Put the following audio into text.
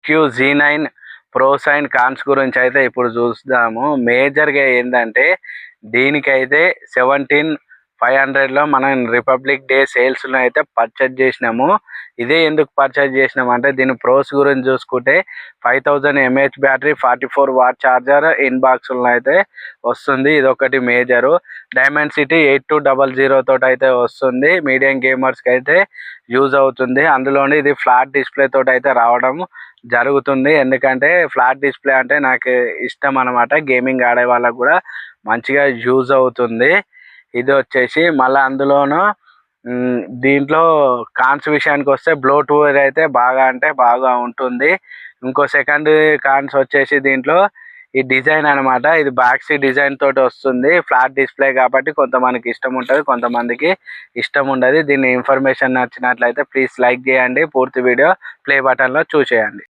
XQ-Z9 pros and cons గురించి అయితే ఇప్పుడు చూద్దాము. మేజర్గా ఏంటంటే దీనికైతే 17,500లో మనం రిపబ్లిక్ డే సేల్స్లో అయితే పర్చేజ్ చేసినాము. ఇదే ఎందుకు పర్చేజ్ చేసినాము అంటే దీని ప్రోస్ గురించి చూసుకుంటే 5000 mAh battery, 44 what charger in బాక్స్లో అయితే వస్తుంది. ఇది ఒకటి మేజరు. డైమండ్ సిటీ 8200 తోటి అయితే వస్తుంది. మీడియం గేమర్స్కి అయితే యూజ్ అవుతుంది. అందులోని ఇది ఫ్లాట్ డిస్ప్లే తోటి అయితే రావడం జరుగుతుంది. ఎందుకంటే ఫ్లాట్ డిస్ప్లే అంటే నాకు ఇష్టం అనమాట. గేమింగ్ ఆడే వాళ్ళకు కూడా మంచిగా యూజ్ అవుతుంది. ఇది వచ్చేసి మళ్ళీ అందులోనూ దీంట్లో కాన్స్ విషయానికి వస్తే బ్లోటూత్ అయితే బాగా అంటే బాగా ఉంటుంది. ఇంకో సెకండ్ కాన్స్ వచ్చేసి దీంట్లో ఈ డిజైన్ అనమాట. ఇది బాక్సీ డిజైన్ తోటి వస్తుంది. ఫ్లాట్ డిస్ప్లే కాబట్టి కొంతమందికి ఇష్టం ఉంటుంది, కొంతమందికి ఇష్టం ఉండదు. దీని ఇన్ఫర్మేషన్ నచ్చినట్లయితే ప్లీజ్ లైక్ చేయండి. పూర్తి వీడియో ప్లే బటన్లో చూసేయండి.